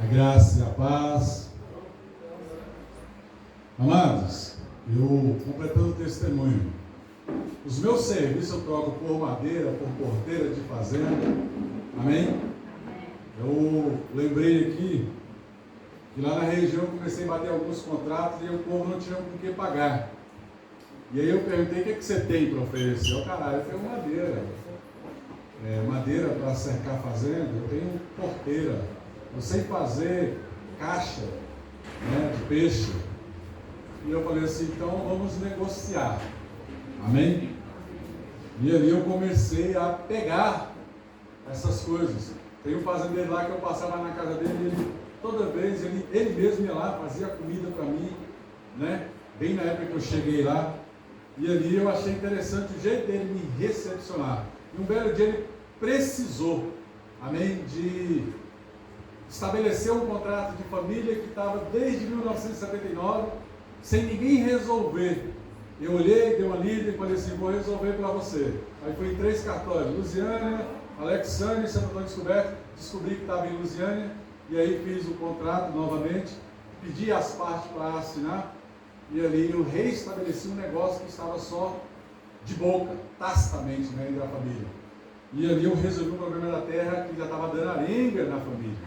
A graça e a paz. Amados, eu completando o testemunho, os meus serviços eu troco por madeira, por porteira de fazenda, amém? Eu lembrei aqui que lá na região eu comecei a bater alguns contratos e o povo não tinha com o que pagar. E aí eu perguntei: o que você tem para oferecer? Eu tenho madeira, madeira para cercar fazenda, eu tenho porteira, eu sei fazer caixa, de peixe. E eu falei assim: então vamos negociar, amém? E ali eu comecei a pegar essas coisas. Tem um fazendeiro lá que eu passava na casa dele, ele, toda vez, ele mesmo ia lá, fazia comida para mim, bem na época que eu cheguei lá. E ali eu achei interessante o jeito dele me recepcionar. E um belo dia ele precisou, amém, de estabelecer um contrato de família que estava desde 1979, sem ninguém resolver. Eu olhei, dei uma lida e falei assim: vou resolver para você. Aí fui em 3 cartórios, Lusiânia, Alexandre e Santo Antônio Descoberto, descobri que estava em Lusiânia, e aí fiz o contrato novamente, pedi as partes para assinar, e ali eu reestabeleci um negócio que estava só de boca, tacitamente, entre a família. E ali eu resolvi o problema da terra que já estava dando arenga na família,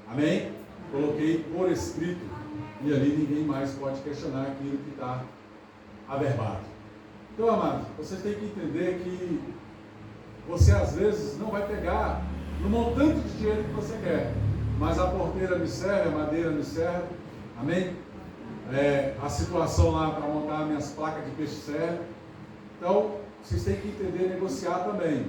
amém? Coloquei por escrito, e ali ninguém mais pode questionar aquilo que está averbado. Então, amados, vocês têm que entender que você às vezes não vai pegar no montante de dinheiro que você quer, mas a porteira me serve, a madeira me serve, amém? A situação lá para montar minhas placas de peixe serve. Então, vocês têm que entender, negociar também.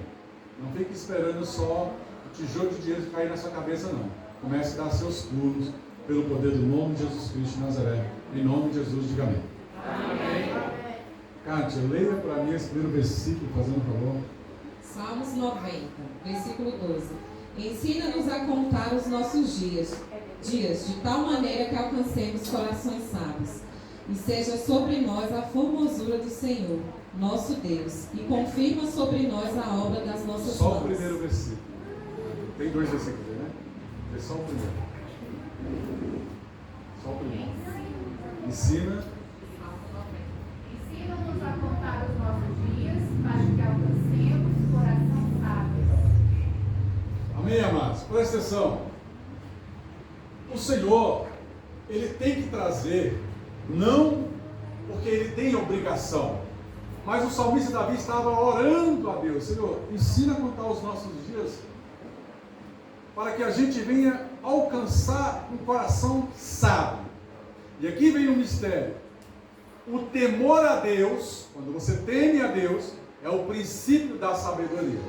Não fique esperando só o tijolo de dinheiro cair na sua cabeça, não. Comece a dar seus pulos pelo poder do nome de Jesus Cristo de Nazaré. Em nome de Jesus, diga amém. Amém. Kátia, leia para mim esse primeiro versículo, fazendo um favor. Salmos 90, versículo 12. Ensina-nos a contar os nossos dias, de tal maneira que alcancemos corações sábios, e seja sobre nós a formosura do Senhor, nosso Deus, e confirma sobre nós a obra das nossas mãos. Só o primeiro versículo. Tem 2 versículos, É só o primeiro. Só o primeiro. Ensina-nos a contar os nossos dias, para que alcancemos coração sábio. Amém, amados? Presta atenção. O Senhor, Ele tem que trazer, não porque Ele tem obrigação, mas o salmista Davi estava orando a Deus: Senhor, ensina a contar os nossos dias, para que a gente venha alcançar um coração sábio. E aqui vem um mistério. O temor a Deus, quando você teme a Deus, é o princípio da sabedoria.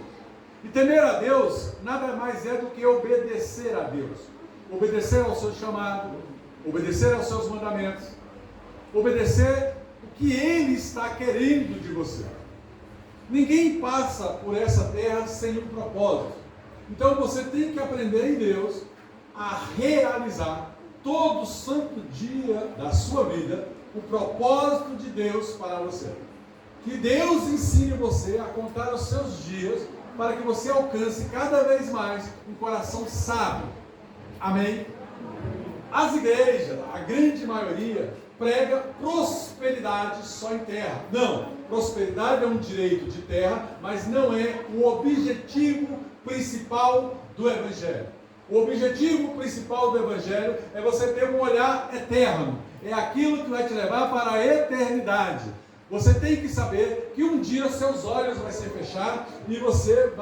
E temer a Deus nada mais é do que obedecer a Deus. Obedecer ao seu chamado, obedecer aos seus mandamentos, obedecer o que Ele está querendo de você. Ninguém passa por essa terra sem um propósito. Então você tem que aprender em Deus a realizar todo santo dia da sua vida o propósito de Deus para você. Que Deus ensine você a contar os seus dias, para que você alcance cada vez mais um coração sábio. Amém? As igrejas, a grande maioria, prega prosperidade só em terra. Não, prosperidade é um direito de terra, mas não é o objetivo principal do Evangelho. O objetivo principal do Evangelho é você ter um olhar eterno. É aquilo que vai te levar para a eternidade. Você tem que saber que um dia seus olhos vão ser fechados e você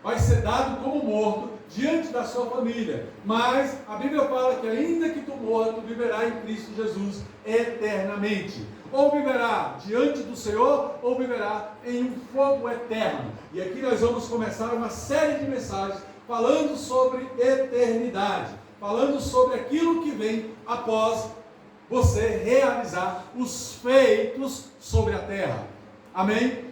vai ser dado como morto diante da sua família. Mas a Bíblia fala que ainda que tu morra, tu viverá em Cristo Jesus eternamente. Ou viverá diante do Senhor, ou viverá em um fogo eterno. E aqui nós vamos começar uma série de mensagens falando sobre eternidade, falando sobre aquilo que vem após você realizar os feitos sobre a terra. Amém?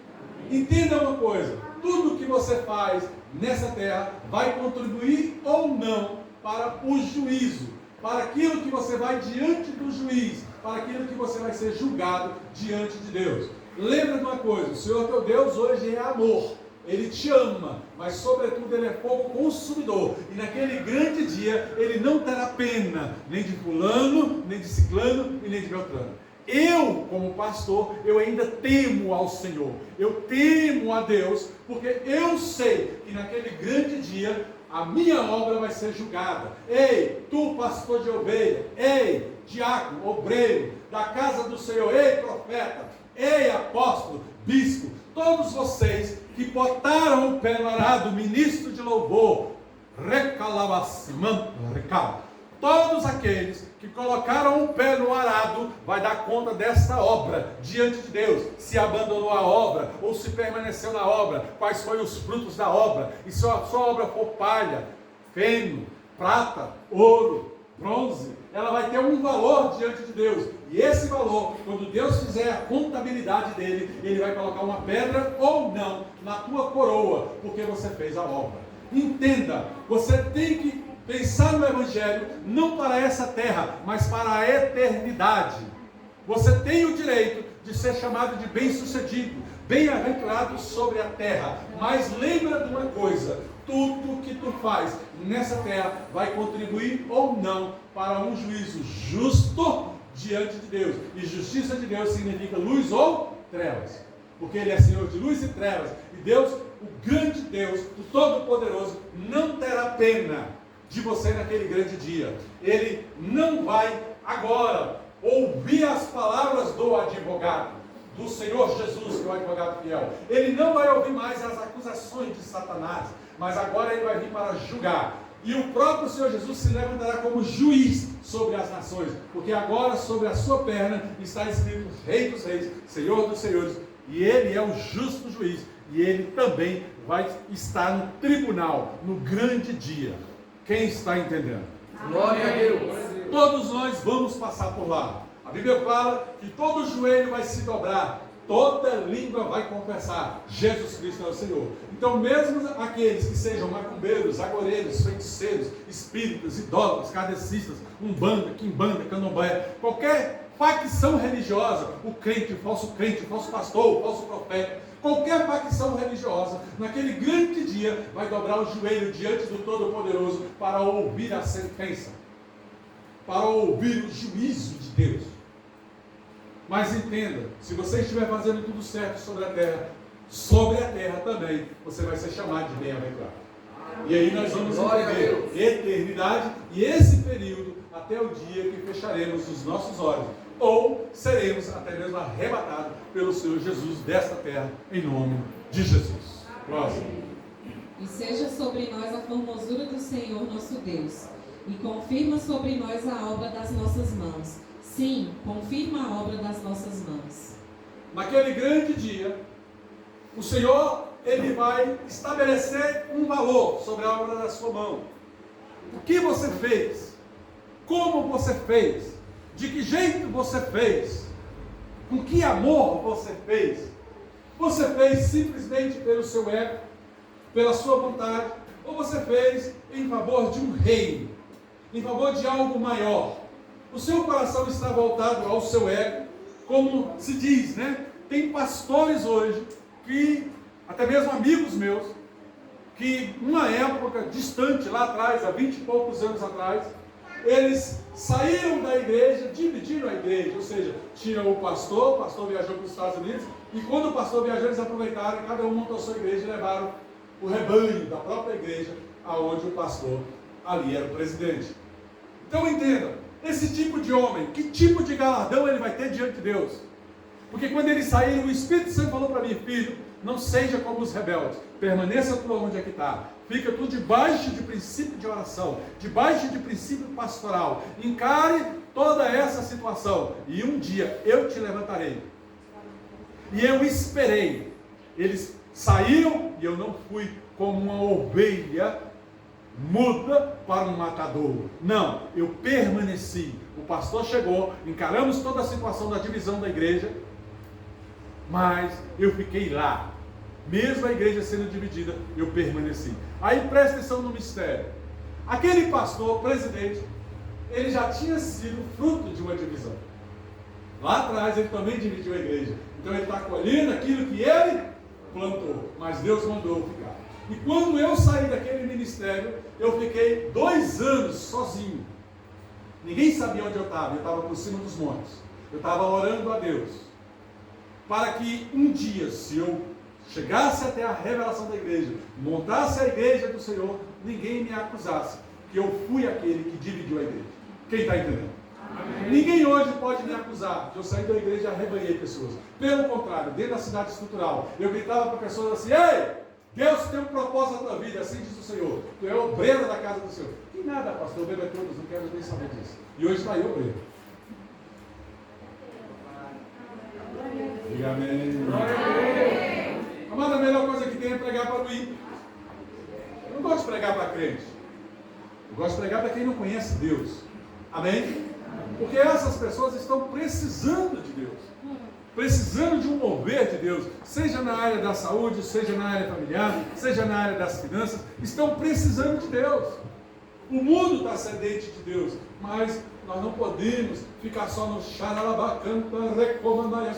Entenda uma coisa: tudo que você faz nessa terra vai contribuir ou não para o juízo, para aquilo que você vai diante do juiz, para aquilo que você vai ser julgado diante de Deus. Lembra de uma coisa: o Senhor teu Deus hoje é amor. Ele te ama, mas sobretudo Ele é fogo consumidor. E naquele grande dia Ele não terá pena, nem de fulano, nem de ciclano e nem de beltrano. Eu, como pastor, eu ainda temo ao Senhor. Eu temo a Deus, porque eu sei que naquele grande dia a minha obra vai ser julgada. Ei, tu pastor de ovelha, ei, diácono, obreiro, da casa do Senhor, ei, profeta, ei, apóstolo, bispo, todos vocês que botaram o pé no arado, ministro de louvor, todos aqueles que colocaram o pé no arado, vai dar conta dessa obra diante de Deus, se abandonou a obra, ou se permaneceu na obra, quais foram os frutos da obra, e se a sua obra for palha, feno, prata, ouro, bronze, ela vai ter um valor diante de Deus, e esse valor, quando Deus fizer a contabilidade dele, ele vai colocar uma pedra ou não na tua coroa, porque você fez a obra. Entenda, você tem que pensar no Evangelho, não para essa terra, mas para a eternidade. Você tem o direito de ser chamado de bem-sucedido, bem-aventurado sobre a terra, mas lembra de uma coisa, tudo que tu faz nessa terra vai contribuir ou não para um juízo justo diante de Deus. E justiça de Deus significa luz ou trevas, porque Ele é Senhor de luz e trevas, e Deus, o grande Deus, o Todo-Poderoso, não terá pena de você naquele grande dia. Ele não vai agora ouvir as palavras do advogado, do Senhor Jesus, que é o advogado fiel. Ele não vai ouvir mais as acusações de Satanás, mas agora ele vai vir para julgar. E o próprio Senhor Jesus se levantará como juiz sobre as nações, porque agora sobre a sua perna está escrito Rei dos Reis, Senhor dos Senhores, e Ele é o justo juiz, e Ele também vai estar no tribunal, no grande dia. Quem está entendendo? Glória a Deus. Todos nós vamos passar por lá. A Bíblia fala que todo joelho vai se dobrar, toda língua vai confessar, Jesus Cristo é o Senhor. Então mesmo aqueles que sejam macumbeiros, agoreiros, feiticeiros, espíritas, idólatras, kardecistas, umbanda, quimbanda, candomblé, qualquer facção religiosa, o crente, o falso pastor, o falso profeta, qualquer facção religiosa, naquele grande dia, vai dobrar o joelho diante do Todo-Poderoso para ouvir a sentença, para ouvir o juízo de Deus. Mas entenda, se você estiver fazendo tudo certo sobre a terra também, você vai ser chamado de bem-aventurado. E aí nós vamos entender eternidade e esse período até o dia que fecharemos os nossos olhos, ou seremos até mesmo arrebatados pelo Senhor Jesus desta terra, em nome de Jesus. Próximo. E seja sobre nós a formosura do Senhor nosso Deus, e confirma sobre nós a obra das nossas mãos. Sim, confirma a obra das nossas mãos. Naquele grande dia, o Senhor, Ele vai estabelecer um valor sobre a obra da sua mão. O que você fez? Como você fez? De que jeito você fez? Com que amor você fez? Você fez simplesmente pelo seu ego, pela sua vontade, ou você fez em favor de um reino, em favor de algo maior? O seu coração está voltado ao seu ego, como se diz, né? Tem pastores hoje, que, até mesmo amigos meus, que numa época distante, lá atrás, há 20 e poucos anos atrás, eles saíram da igreja, dividiram a igreja, ou seja, tinha o pastor viajou para os Estados Unidos, e quando o pastor viajou, eles aproveitaram, e cada um montou a sua igreja e levaram o rebanho da própria igreja, aonde o pastor ali era o presidente. Então entenda, esse tipo de homem, que tipo de galardão ele vai ter diante de Deus? Porque quando eles saíram, o Espírito Santo falou para mim: filho, não seja como os rebeldes, permaneça tu onde é que está, fica tu debaixo de princípio de oração, debaixo de princípio pastoral, encare toda essa situação, e um dia eu te levantarei. E eu esperei, eles saíram e eu não fui como uma ovelha muda para um matadouro. Não, eu permaneci. O pastor chegou, encaramos toda a situação da divisão da igreja, mas eu fiquei lá. Mesmo a igreja sendo dividida, eu permaneci. Aí presta atenção no mistério. Aquele pastor, presidente, ele já tinha sido fruto de uma divisão. Lá atrás ele também dividiu a igreja. Então ele está colhendo aquilo que ele plantou, mas Deus mandou eu ficar. E quando eu saí daquele ministério, eu fiquei 2 anos sozinho. Ninguém sabia onde eu estava por cima dos montes. Eu estava orando a Deus, para que um dia, se eu chegasse até a revelação da igreja, montasse a igreja do Senhor, ninguém me acusasse que eu fui aquele que dividiu a igreja. Quem está entendendo? Amém. Ninguém hoje pode me acusar que eu saí da igreja e arrebanhei pessoas. Pelo contrário, dentro da cidade estrutural, eu gritava para pessoas assim: ei, Deus tem um propósito na tua vida, assim diz o Senhor. Tu é obreiro da casa do Senhor. Que nada, pastor, obreiro é todos, não quero nem saber disso. E hoje está aí obreiro. Diga amém. Amada, a melhor coisa que tem é pregar para o ímpio. Eu não gosto de pregar para crente. Eu gosto de pregar para quem não conhece Deus. Amém? Porque essas pessoas estão precisando de Deus. Precisando de um mover de Deus. Seja na área da saúde, seja na área familiar, seja na área das finanças. Estão precisando de Deus. O mundo está sedente de Deus. Mas nós não podemos ficar só no xaralabacanta, recomandaia,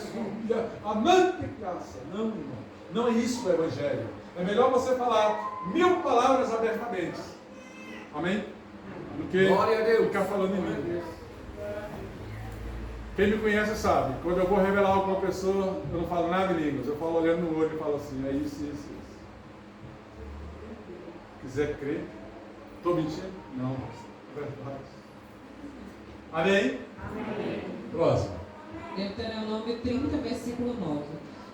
amante graça. Não, irmão. Não é isso o Evangelho. É melhor você falar 1000 palavras abertamente. Amém? Do que ficar falando em língua. Quem me conhece sabe. Quando eu vou revelar algo para uma pessoa, eu não falo nada em línguas. Eu falo olhando no olho e falo assim: é isso, isso, isso. Quiser crer. Estou mentindo? Não. É verdade. Amém? Amém. Próximo. Deuteronômio 30, versículo 9.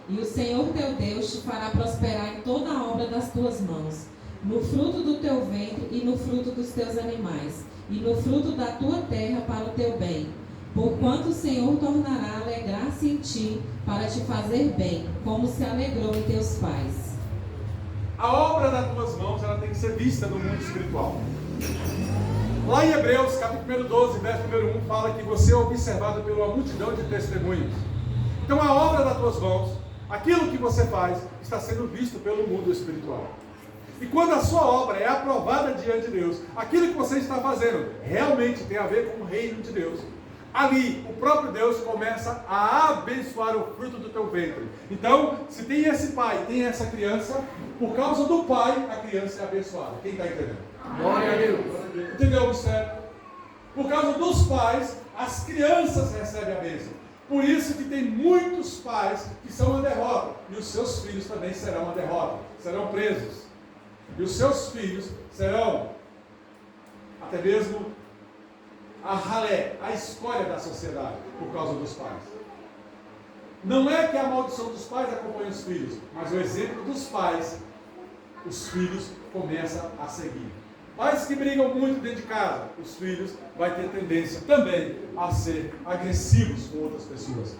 E o Senhor teu Deus te fará prosperar em toda a obra das tuas mãos, no fruto do teu ventre e no fruto dos teus animais, e no fruto da tua terra para o teu bem. Porquanto o Senhor tornará a alegrar-se em ti, para te fazer bem, como se alegrou em teus pais. A obra das tuas mãos, ela tem que ser vista no mundo espiritual. Lá em Hebreus, capítulo 12, verso número 1, fala que você é observado pela multidão de testemunhos. Então a obra das tuas mãos, aquilo que você faz, está sendo visto pelo mundo espiritual. E quando a sua obra é aprovada diante de Deus, aquilo que você está fazendo realmente tem a ver com o reino de Deus. Ali, o próprio Deus começa a abençoar o fruto do teu ventre. Então, se tem esse pai, tem essa criança, por causa do pai, a criança é abençoada. Quem está entendendo? Glória a Deus. Entendeu, mistério? Por causa dos pais, as crianças recebem a bênção. Por isso que tem muitos pais que são uma derrota. E os seus filhos também serão uma derrota. Serão presos. E os seus filhos serão até mesmo a ralé, a escória da sociedade, por causa dos pais. Não é que a maldição dos pais acompanhe os filhos, mas o exemplo dos pais, os filhos começam a seguir. Pais que brigam muito dentro de casa, os filhos vão ter tendência também a ser agressivos com outras pessoas.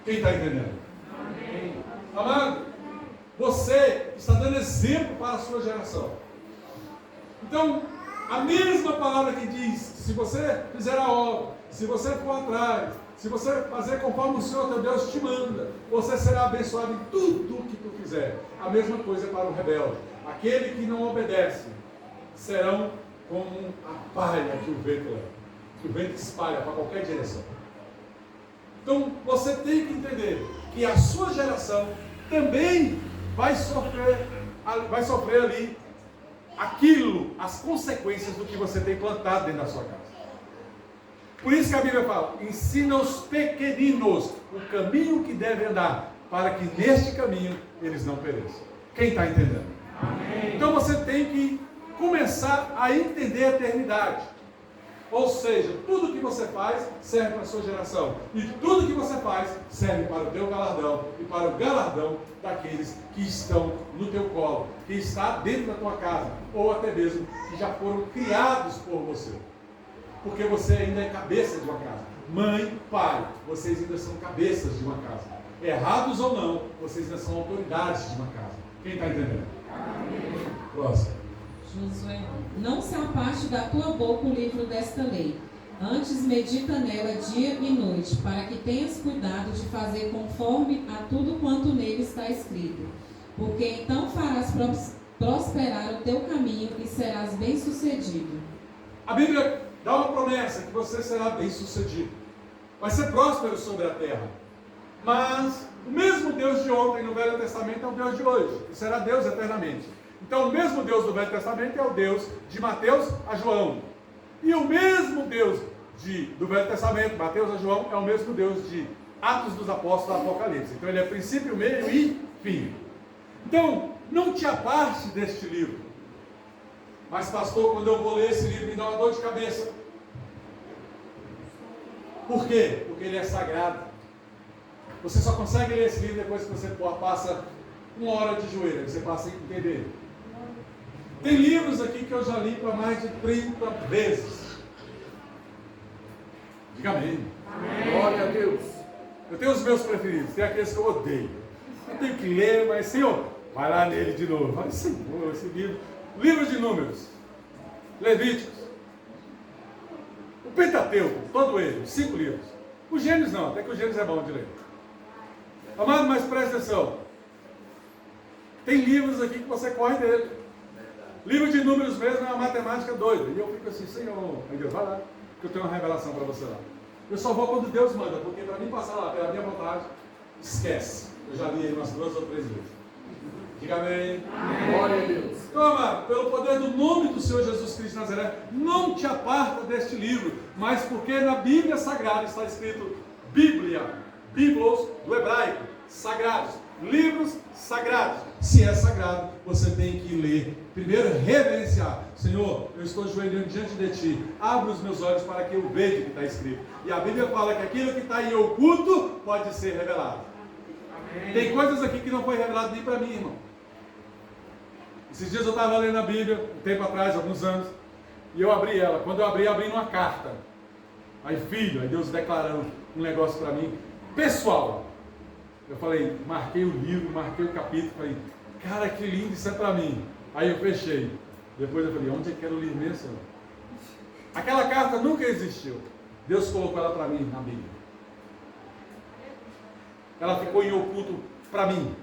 Quem está entendendo? Amém. Amado, você está dando exemplo para a sua geração. Então, a mesma palavra que diz, se você fizer a obra, se você for atrás, se você fazer conforme o Senhor teu Deus te manda, você será abençoado em tudo o que tu fizer. A mesma coisa para o rebelde. Aquele que não obedece, serão como a palha que o vento leva, que o vento espalha para qualquer direção. Então, você tem que entender que a sua geração também vai sofrer ali aquilo, as consequências do que você tem plantado dentro da sua casa. Por isso que a Bíblia fala: ensina os pequeninos o caminho que devem andar, para que neste caminho eles não pereçam. Quem está entendendo? Amém. Então você tem que começar a entender a eternidade. Ou seja, tudo que você faz serve para a sua geração. E tudo que você faz serve para o teu galardão e para o galardão daqueles que estão no teu colo, que está dentro da tua casa, ou até mesmo que já foram criados por você. Porque você ainda é cabeça de uma casa. Mãe, pai, vocês ainda são cabeças de uma casa. Errados ou não, vocês ainda são autoridades de uma casa. Quem está entendendo? Amém. Próximo. Josué, não se aparte da tua boca o livro desta lei. Antes medita nela dia e noite, para que tenhas cuidado de fazer conforme a tudo quanto nele está escrito. Porque então farás prosperar o teu caminho e serás bem-sucedido. A Bíblia dá uma promessa que você será bem-sucedido. Vai ser próspero sobre a terra. Mas o mesmo Deus de ontem no Velho Testamento é o Deus de hoje, e será Deus eternamente. Então o mesmo Deus do Velho Testamento é o Deus de Mateus a João. E o mesmo Deus do Velho Testamento, Mateus a João, é o mesmo Deus de Atos dos Apóstolos, Apocalipse. Então ele é princípio, meio e fim. Então, não te aparte deste livro. Mas pastor, quando eu vou ler esse livro, me dá uma dor de cabeça. Por quê? Porque ele é sagrado. Você só consegue ler esse livro depois que você passa 1 hora de joelho, você passa a entender. Tem livros aqui que eu já li para mais de 30 vezes. Diga amém. Amém. Glória a Deus. Eu tenho os meus preferidos, tem aqueles que eu odeio. Eu tenho que ler, mas Senhor, vai lá nele de novo. Vai, Senhor, esse livro. Livro de Números, Levíticos, o Pentateuco, todo ele, 5 livros. Os Gênesis não, até que os Gênesis é bom de ler. Amado, mas presta atenção. Tem livros aqui que você corre dele. Livro de Números mesmo é uma matemática doida. E eu fico assim, Senhor, aí Deus, vai lá, que eu tenho uma revelação para você lá. Eu só vou quando Deus manda, porque para mim passar lá pela minha vontade, esquece. Eu já li ele umas 2 ou 3 vezes. Diga amém. Glória a Deus. Então, amado, pelo poder do nome do Senhor Jesus Cristo de Nazaré, não te aparta deste livro, mas porque na Bíblia Sagrada está escrito Bíblia, Biblos do hebraico, sagrados, livros sagrados. Se é sagrado, você tem que ler. Primeiro, reverenciar. Senhor, eu estou ajoelhando diante de Ti. Abre os meus olhos para que eu veja o que está escrito. E a Bíblia fala que aquilo que está em oculto pode ser revelado. Amém. Tem coisas aqui que não foi revelado nem para mim, irmão. Esses dias eu estava lendo a Bíblia, um tempo atrás, alguns anos, e eu abri ela. Quando eu abri numa carta. Aí, filho, aí Deus declarou um negócio para mim, pessoal. Eu falei, marquei o livro, marquei o capítulo, falei, cara, que lindo, isso é para mim. Aí eu fechei. Depois eu falei, onde é que era o livro mesmo, Senhor? Aquela carta nunca existiu. Deus colocou ela para mim na Bíblia. Ela ficou em oculto para mim.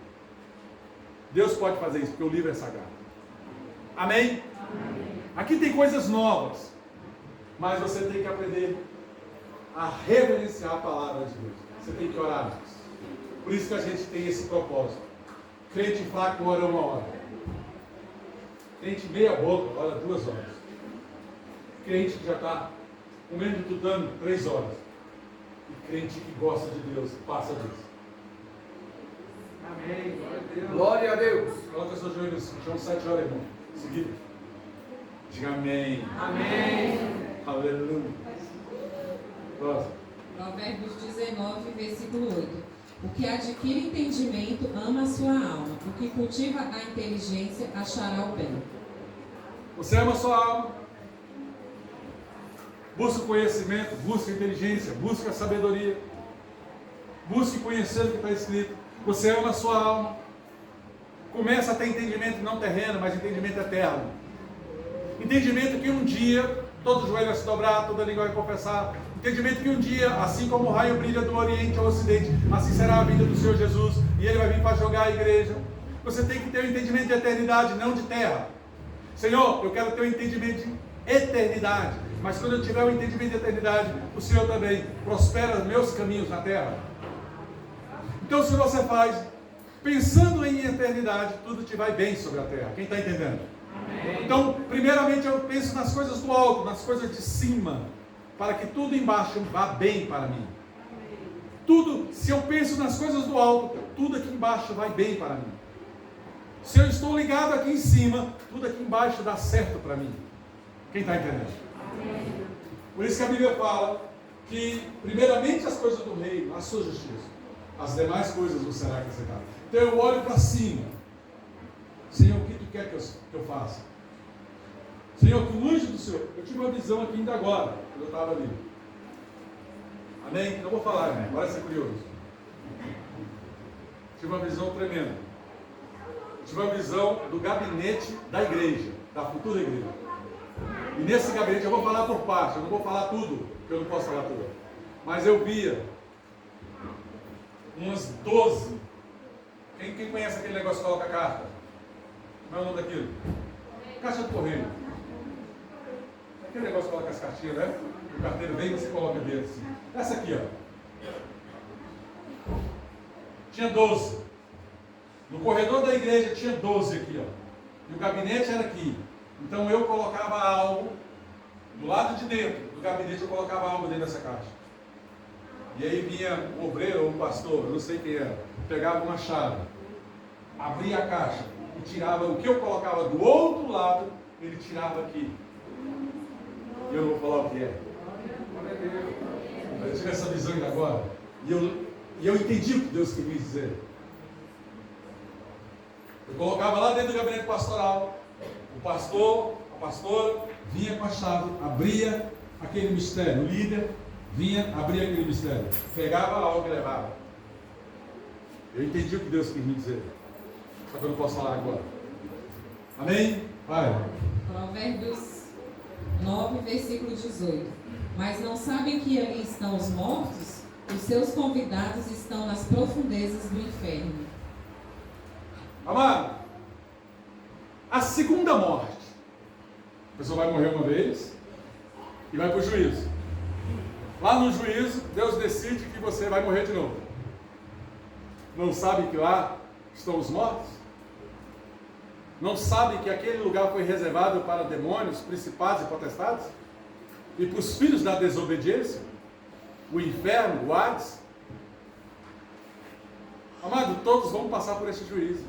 Deus pode fazer isso, porque o livro é sagrado. Amém? Amém? Aqui tem coisas novas, mas você tem que aprender a reverenciar a palavra de Deus. Você tem que orar antes. Por isso que a gente tem esse propósito. Crente fraco ora 1 hora. Crente meia boca ora 2 horas. Crente que já está comendo e tutando 3 horas. E crente que gosta de Deus passa disso. Amém. Glória a Deus. Coloca seus joelhos no chão 7 horas, irmão. Seguida. Diga amém. Amém. Aleluia. Próximo. Provérbios 19, versículo 8. O que adquire entendimento ama a sua alma. O que cultiva a inteligência achará o bem. Você ama a sua alma. Busca o conhecimento, busca a inteligência, busca a sabedoria. Busque conhecer o que está escrito. Você ama a sua alma. Começa a ter entendimento não terreno, mas entendimento eterno. Entendimento que um dia todo joelho vai se dobrar, toda língua vai confessar. Entendimento que um dia, assim como o raio brilha do Oriente ao Ocidente, assim será a vinda do Senhor Jesus, e Ele vai vir para jogar a igreja. Você tem que ter um entendimento de eternidade, não de terra. Senhor, eu quero ter um entendimento de eternidade, mas quando eu tiver um entendimento de eternidade, o Senhor também prospera meus caminhos na terra. Então, se você faz, pensando em eternidade, tudo te vai bem sobre a terra. Quem está entendendo? Amém. Então, primeiramente eu penso nas coisas do alto, nas coisas de cima, para que tudo embaixo vá bem para mim. Tudo, se eu penso nas coisas do alto, tudo aqui embaixo vai bem para mim. Se eu estou ligado aqui em cima, tudo aqui embaixo dá certo para mim. Quem está entendendo? Amém. Por isso que a Bíblia fala que, primeiramente, as coisas do reino, a sua justiça, as demais coisas não será acrescentadas. Então eu olho para cima. Senhor, o que tu quer que eu faça? Senhor, que o anjo do Senhor, eu tive uma visão aqui ainda agora, quando eu estava ali. Amém? Não vou falar, né? Parece ser curioso. Tive uma visão tremenda. Tive uma visão do gabinete da igreja, da futura igreja. E nesse gabinete eu vou falar por parte, eu não vou falar tudo, porque eu não posso falar tudo. Mas eu via umas 12. Quem conhece aquele negócio que coloca a carta? Como é o nome daquilo? Caixa do correio. Aquele negócio que coloca as cartinhas, né? O carteiro vem e você coloca dentro assim. Essa aqui, ó. tinha 12. No corredor da igreja tinha 12 aqui, ó. E o gabinete era aqui. Então eu colocava algo do lado de dentro do gabinete, eu colocava algo dentro dessa caixa. E aí vinha o obreiro ou o pastor, eu não sei quem era, pegava uma chave, abria a caixa e tirava o que eu colocava do outro lado, ele tirava aqui. E eu não vou falar o que é. Eu tive essa visão ainda agora. E eu entendi o que Deus queria dizer. Eu colocava lá dentro do gabinete pastoral. O pastor, a pastora, vinha com a chave, abria aquele mistério. O líder vinha, abria aquele mistério. Pegava algo e levava. Eu entendi o que Deus queria dizer. Só que eu não posso falar agora. Amém? Vai. Provérbios 9, versículo 18. Mas não sabem que ali estão os mortos? Os seus convidados estão nas profundezas do inferno. Amado, a segunda morte. A pessoa vai morrer uma vez e vai para o juízo. Lá no juízo, Deus decide que você vai morrer de novo. Não sabe que lá estão os mortos? Não sabe que aquele lugar foi reservado para demônios, principados e potestades? E para os filhos da desobediência? O inferno, o Hades? Amado, todos vão passar por esse juízo.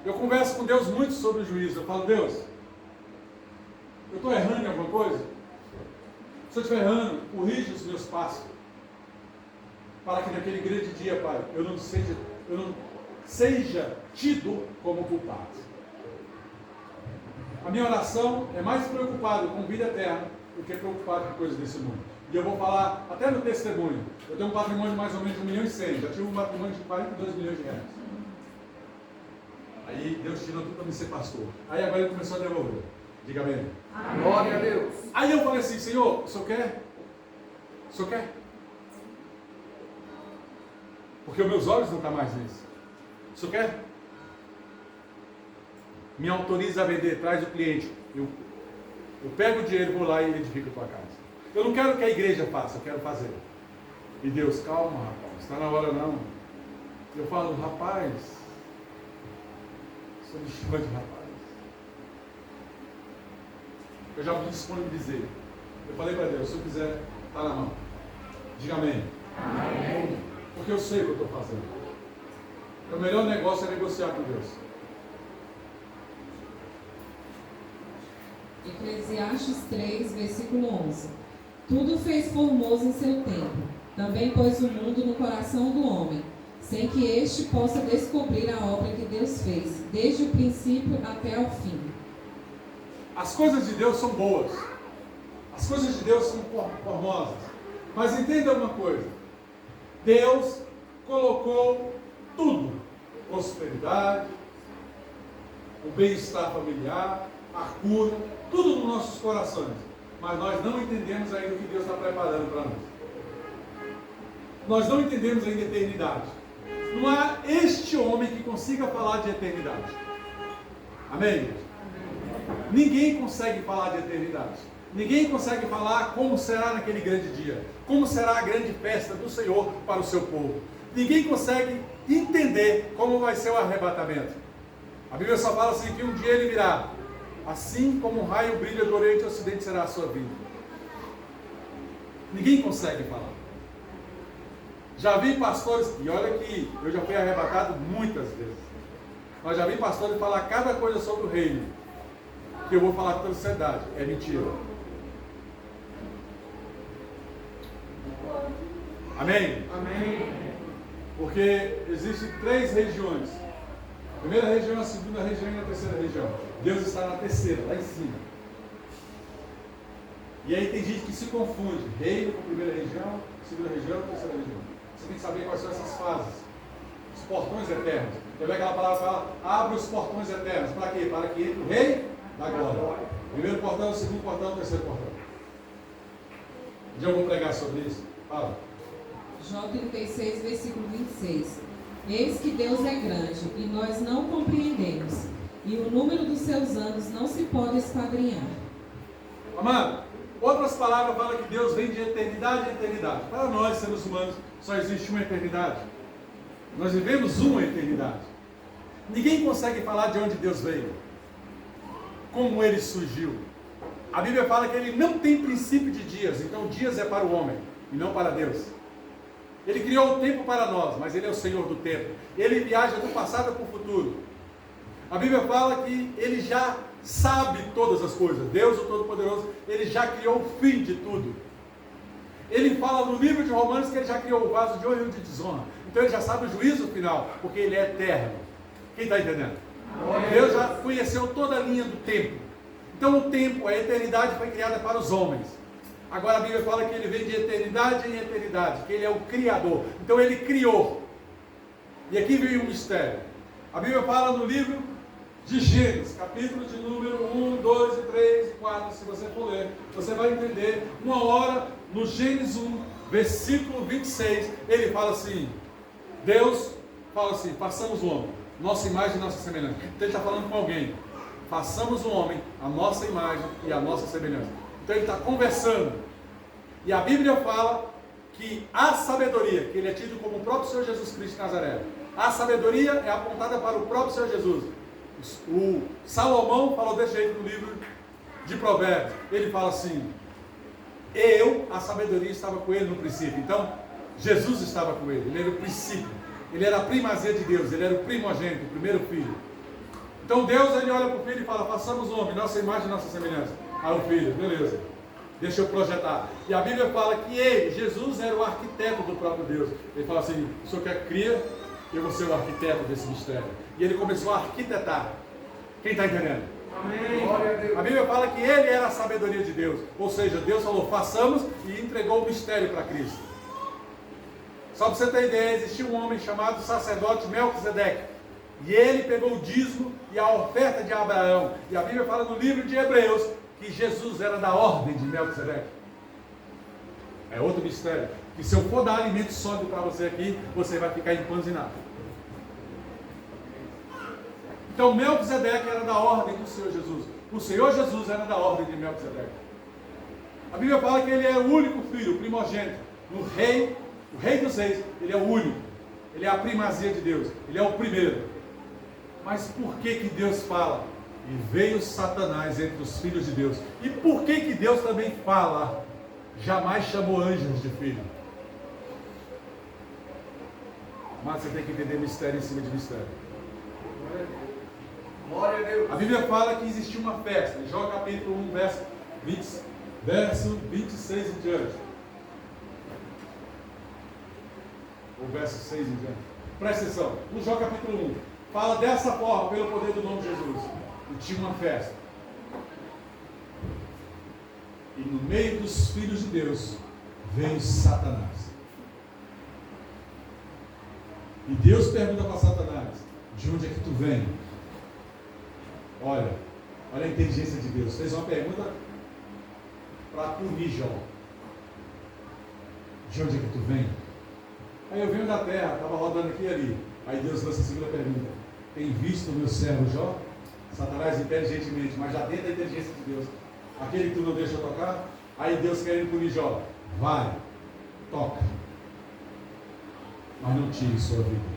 Eu converso com Deus muito sobre o juízo. Eu falo, Deus, eu estou errando em alguma coisa? Se eu estiver errando, corrija os meus passos. Para que naquele grande dia, Pai, eu não seja tido como culpado. A minha oração é mais preocupada com vida eterna do que preocupada com coisas desse mundo. E eu vou falar até no testemunho. Eu tenho um patrimônio de mais ou menos 1,1 milhão. Já tive um patrimônio de 42 milhões de reais. Aí Deus tirou tudo para me ser pastor. Aí agora ele começou a devolver. Diga amém. Glória a Deus. Aí eu falei assim, Senhor, o Senhor quer? O Senhor quer? Porque os meus olhos não estão mais nisso. O Senhor quer? Me autoriza a vender, traz o cliente. Eu pego o dinheiro, vou lá e edifico a tua casa. Eu não quero que a igreja faça, eu quero fazer. E Deus, calma, rapaz, está na hora não. Eu falo, rapaz, você me chama de rapaz. Eu já me disponibilizei. Eu falei para Deus, se eu quiser, está na mão. Diga amém. Amém. Porque eu sei o que eu estou fazendo. O melhor negócio é negociar com Deus. Eclesiastes 3, versículo 11. Tudo fez formoso em seu tempo. Também pôs o mundo no coração do homem, sem que este possa descobrir a obra que Deus fez, desde o princípio até ao fim. As coisas de Deus são boas. As coisas de Deus são formosas. Mas entenda uma coisa. Deus colocou tudo. Prosperidade, o bem-estar familiar, a cura, tudo nos nossos corações. Mas nós não entendemos ainda o que Deus está preparando para nós. Nós não entendemos ainda a eternidade. Não há este homem que consiga falar de eternidade. Amém? Ninguém consegue falar de eternidade. Ninguém consegue falar como será naquele grande dia. Como será a grande festa do Senhor para o seu povo. Ninguém consegue entender como vai ser o arrebatamento. A Bíblia só fala assim que um dia ele virá. Assim como um raio brilha do Oriente ao Ocidente será a sua vida. Ninguém consegue falar. Já vi pastores, e olha que eu já fui arrebatado muitas vezes. Mas já vi pastores falar cada coisa sobre o reino. Que eu vou falar com toda seriedade. É mentira. Amém? Amém. Porque existem 3 regiões. A primeira região, a segunda região e a terceira região. Deus está na terceira, lá em cima. E aí tem gente que se confunde. Reino com primeira região, segunda região, terceira região. Você tem que saber quais são essas fases. Os portões eternos. Quer ver aquela palavra que fala, abre os portões eternos. Para quê? Para que entre o rei da glória. Primeiro portão, o segundo portão, o terceiro portão. Um dia eu vou pregar sobre isso. Fala. Jó 36, versículo 26. Eis que Deus é grande, e nós não compreendemos, e o número dos seus anos não se pode esquadrinhar. Amado, outras palavras falam que Deus vem de eternidade em eternidade. Para nós, seres humanos, só existe uma eternidade. Nós vivemos uma eternidade. Ninguém consegue falar de onde Deus veio, como ele surgiu. A Bíblia fala que ele não tem princípio de dias, então dias é para o homem e não para Deus. Ele criou o tempo para nós, mas ele é o Senhor do tempo. Ele viaja do passado para o futuro. A Bíblia fala que ele já sabe todas as coisas. Deus, o Todo-Poderoso, ele já criou o fim de tudo. Ele fala no livro de Romanos que ele já criou o vaso de honra e o de desonra. Então ele já sabe o juízo final, porque ele é eterno. Quem está entendendo? Deus já conheceu toda a linha do tempo. Então o tempo, a eternidade foi criada para os homens. Agora a Bíblia fala que ele vem de eternidade em eternidade, que ele é o Criador. Então ele criou. E aqui vem um mistério. A Bíblia fala no livro de Gênesis, capítulo de número 1, 2, 3 e 4, se você for ler, você vai entender. Uma hora, no Gênesis 1, versículo 26, ele fala assim, Deus fala assim, façamos o homem, nossa imagem e nossa semelhança. Então ele está falando com alguém, façamos o homem, a nossa imagem e a nossa semelhança. Então ele está conversando, e a Bíblia fala que a sabedoria, que ele é tido como o próprio Senhor Jesus Cristo de Nazaré, a sabedoria é apontada para o próprio Senhor Jesus. O Salomão falou desse jeito no livro de Provérbios. Ele fala assim, a sabedoria estava com ele no princípio. Então, Jesus estava com ele era o princípio. Ele era a primazia de Deus, ele era o primogênito, o primeiro filho. Então Deus, ele olha para o filho e fala, façamos o homem, nossa imagem e nossa semelhança. Aí o filho, beleza, deixa eu projetar. E a Bíblia fala que ele, Jesus, era o arquiteto do próprio Deus. Ele fala assim, o senhor quer criar? Eu vou ser o arquiteto desse mistério. E ele começou a arquitetar. Quem está entendendo? Amém. A Bíblia fala que ele era a sabedoria de Deus. Ou seja, Deus falou, façamos, e entregou o mistério para Cristo. Só para você ter ideia, existia um homem chamado sacerdote Melquisedeque. E ele pegou o dízimo e a oferta de Abraão. E a Bíblia fala no livro de Hebreus que Jesus era da ordem de Melquisedeque. É outro mistério. Que se eu for dar alimento sólido para você aqui, você vai ficar empanzinado. Então Melquisedeque era da ordem do Senhor Jesus. O Senhor Jesus era da ordem de Melquisedeque. A Bíblia fala que ele é o único filho, o primogênito. O rei dos reis, ele é o único. Ele é a primazia de Deus. Ele é o primeiro. Mas por que que Deus fala? E veio Satanás entre os filhos de Deus. E por que que Deus também fala? Jamais chamou anjos de filho. Mas você tem que entender mistério em cima de mistério. Glória a Deus. A Bíblia fala que existia uma festa. Em Jó capítulo 1, verso 26 em diante. O verso 6 em diante. Presta atenção. No Jó capítulo 1. Fala dessa forma, pelo poder do nome de Jesus. E tinha uma festa. E no meio dos filhos de Deus veio Satanás. E Deus pergunta para Satanás, de onde é que tu vem? Olha a inteligência de Deus. Fez uma pergunta para punir Jó. De onde é que tu vem? Aí eu venho da terra, estava rodando aqui e ali. Aí Deus lança a segunda pergunta. Tem visto o meu servo Jó? Satanás inteligentemente, mas já dentro da inteligência de Deus. Aquele que tu não deixa tocar. Aí Deus querendo punir Jó. Vai, toca. Mas não tire sua vida.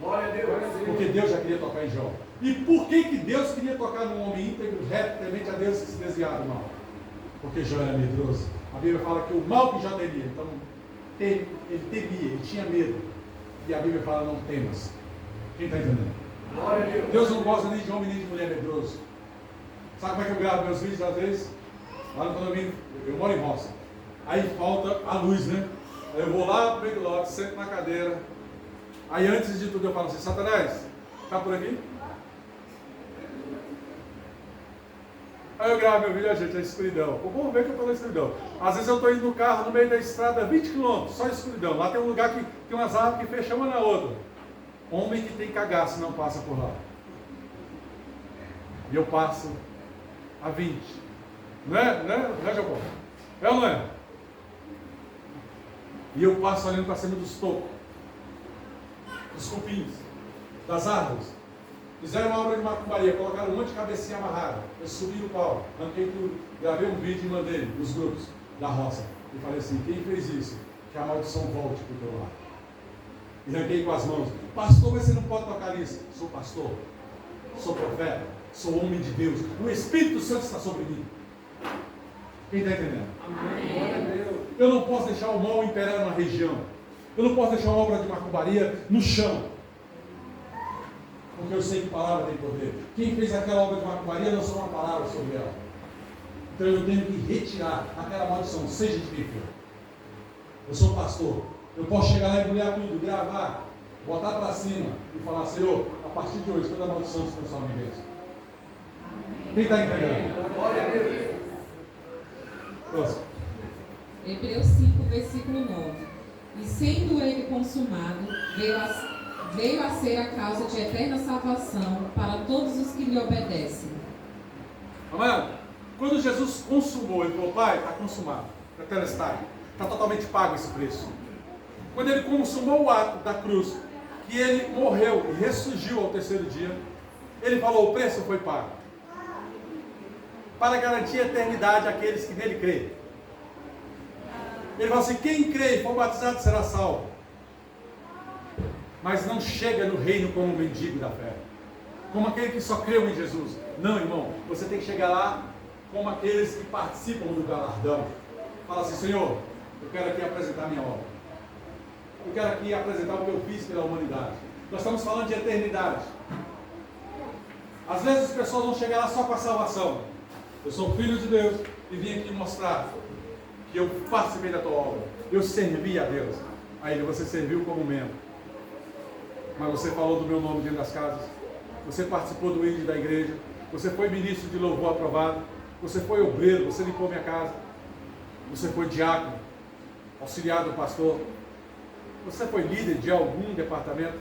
Glória a Deus. Porque Deus já queria tocar em Jó. E por que Deus queria tocar num homem íntegro, reto, temente a Deus, que se desviava do mal? Porque Jó era medroso. A Bíblia fala que o mal que Jó teria, então ele temia, ele tinha medo. E a Bíblia fala, não temas. Quem está entendendo? Glória a Deus. Deus não gosta nem de homem nem de mulher medroso. Sabe como é que eu gravo meus vídeos às vezes? Lá no condomínio, eu moro em roça. Aí falta a luz, né? Aí eu vou lá pro meio do lote, sento na cadeira. Aí antes de tudo eu falo assim, Satanás, tá por aqui? Aí eu gravo meu vídeo, gente, é escuridão. O povo vê que eu estou na escuridão. Às vezes eu estou indo no carro no meio da estrada, 20 km, só escuridão. Lá tem um lugar que tem umas árvores que fecham uma na outra. Homem que tem cagaço não passa por lá. E eu passo a 20. Não é, Jacó? É ou não é? E eu passo olhando para cima dos tocos, dos cupins, das árvores. Fizeram uma obra de macumbaria, colocaram um monte de cabecinha amarrada. Eu subi no pau, arranquei tudo, gravei um vídeo e mandei nos grupos da roça. E falei assim, quem fez isso? Que a maldição volte para o teu lado. e ranquei com as mãos. Pastor, mas você não pode tocar nisso. Sou pastor, sou profeta, sou homem de Deus. O Espírito Santo está sobre mim. Quem está entendendo? Amém. Eu não posso deixar o mal imperar na região. Eu não posso deixar a obra de macumbaria no chão. Porque eu sei que palavra tem poder. Quem fez aquela obra de macumbaria lançou uma palavra sobre ela. Então eu tenho que retirar aquela maldição, seja de quem for. Eu sou pastor. Eu posso chegar lá e embrulhar tudo, gravar, botar para cima e falar: Senhor, a partir de hoje, toda maldição se transforma em bênção. Quem está entendendo? Glória a Deus. Próximo. Hebreus 5, versículo 9. E sendo ele consumado, veio a ser a causa de eterna salvação para todos os que lhe obedecem. Amado, quando Jesus consumou, ele falou: Pai, está consumado, está totalmente pago esse preço. Quando ele consumou o ato da cruz, que ele morreu e ressurgiu ao terceiro dia, ele falou: o preço foi pago, para garantir a eternidade àqueles que nele creem. Ele falou assim: quem crê e for batizado será salvo. Mas não chega no reino como um mendigo da fé, como aquele que só creu em Jesus. Não, irmão, você tem que chegar lá como aqueles que participam do galardão. Fala assim: Senhor, eu quero aqui apresentar minha obra. Eu quero aqui apresentar o que eu fiz pela humanidade. Nós estamos falando de eternidade. Às vezes as pessoas vão chegar lá só com a salvação. Eu sou filho de Deus e vim aqui mostrar que eu participei da tua obra. Eu servi a Deus. Aí você serviu como membro. Mas você falou do meu nome dentro das casas. Você participou do ID da igreja. Você foi ministro de louvor aprovado. Você foi obreiro. Você limpou minha casa. Você foi diácono, auxiliar do pastor. Você foi líder de algum departamento.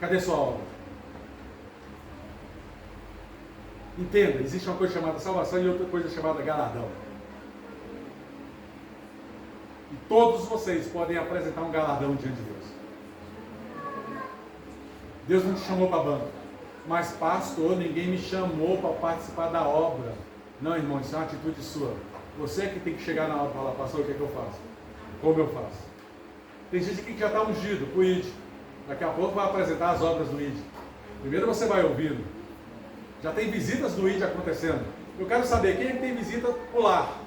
Cadê sua obra? Entenda, existe uma coisa chamada salvação e outra coisa chamada galardão. E todos vocês podem apresentar um galardão diante de Deus. Deus não te chamou para banco. Mas pastor, ninguém me chamou para participar da obra. Não, irmão, isso é uma atitude sua. Você é que tem que chegar na hora e falar: pastor, o que é que eu faço? Como eu faço? Tem gente aqui que já está ungido com o ID. Daqui a pouco vai apresentar as obras do ID. Primeiro você vai ouvindo. Já tem visitas do ID acontecendo. Eu quero saber quem é que tem visita por lá.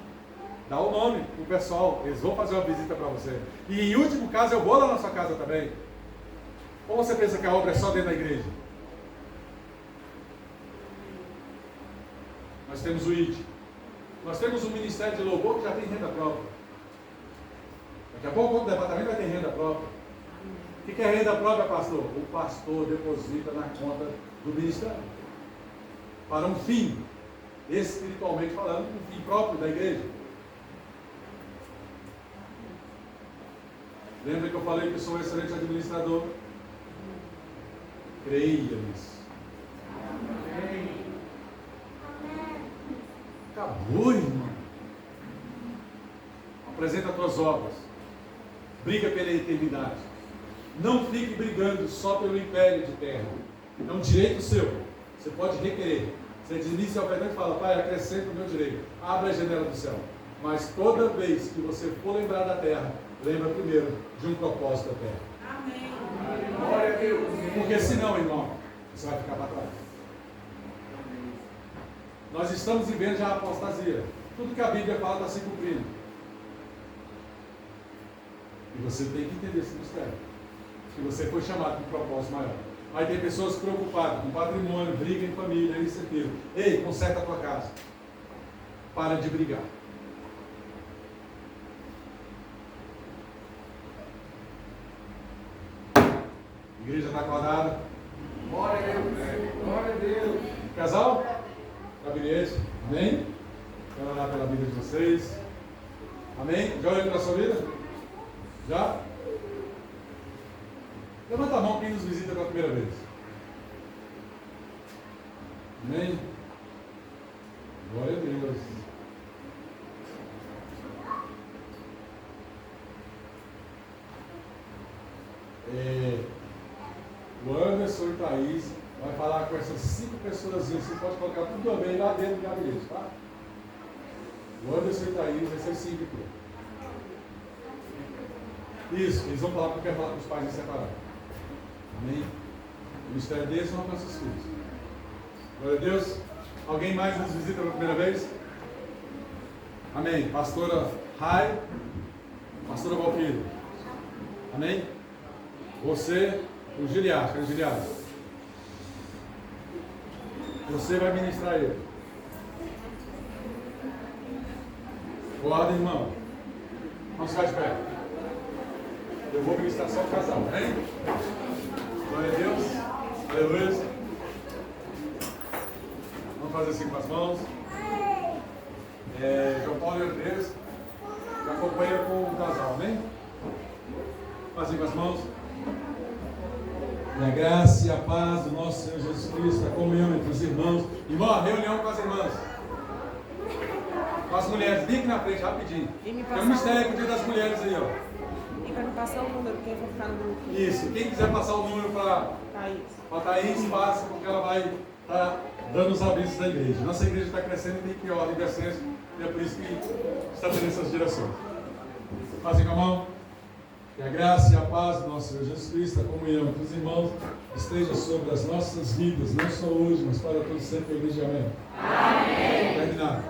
Dá o nome pro pessoal. Eles vão fazer uma visita para você. E em último caso, eu vou lá na sua casa também. Ou você pensa que a obra é só dentro da igreja? Nós temos o ID. Nós temos um ministério de louvor que já tem renda própria. Daqui a pouco o departamento vai ter renda própria. O que é renda própria, pastor? O pastor deposita na conta do ministério. Para um fim, espiritualmente falando, um fim próprio da igreja. Lembra que eu falei que eu sou um excelente administrador? Creia nisso. Acabou, irmão. Apresenta as tuas obras. Briga pela eternidade. Não fique brigando só pelo império de terra. É um direito seu. Você pode requerer. Você inicia a oferta e fala: Pai, acrescenta o meu direito. Abre a janela do céu. Mas toda vez que você for lembrar da terra, lembra primeiro de um propósito da terra. Amém. Glória a Deus. Porque senão, irmão, você vai ficar para trás. Nós estamos vivendo já a apostasia. Tudo que a Bíblia fala está se cumprindo. E você tem que entender esse mistério. Que você foi chamado para um propósito maior. Aí tem pessoas preocupadas com patrimônio, briga em família, isso e aquilo. Ei, conserta a tua casa. Para de brigar. A igreja está acordada. Glória a Deus. Glória a Deus. Casal? Gabinete. Amém? Quero orar pela vida de vocês. Amém? Já olhou pela sua vida? Já? Levanta a mão quem nos visita pela primeira vez. Amém? Glória a Deus. O Anderson e Thaís vai falar com essas 5 pessoas. Você pode colocar tudo também lá dentro do gabinete, tá? O Anderson e Thaís, essas 5 aqui. Isso, eles vão falar porque eu quero falar com os pais em separado. Amém? O ministério deles são nossos filhos. Glória a Deus. Alguém mais nos visita pela primeira vez? Amém. Pastora Rai, pastora Valquíria. Amém? Você, o Giliar, cadê o Giliar? Você vai ministrar ele. Guarda, irmão. Vamos ficar de pé. Eu vou ministrar só o casal, amém? Glória a Deus. Aleluia. Vamos fazer assim com as mãos. João Paulo e Deus me acompanha com o casal, amém? Fazer com as mãos. E a graça e a paz do nosso Senhor Jesus Cristo, a comunhão entre os irmãos. Irmão, a reunião com as irmãs. Com as mulheres, ligue na frente rapidinho. Tem um mistério com o dia das mulheres aí, ó. E para me passar o número, quem for ficar no grupo. Isso, quem quiser passar o número para Thaís, passa, porque ela vai estar dando os avisos da igreja. Nossa igreja está crescendo e tem que ir ordem de acesso, e é por isso que está tendo essas direções. Fazem com a mão. Que a graça e a paz do nosso Senhor Jesus Cristo, a comunhão entre os irmãos, esteja sobre as nossas vidas, não só hoje, mas para todos sempre. A igreja, amém. Amém. Terminado.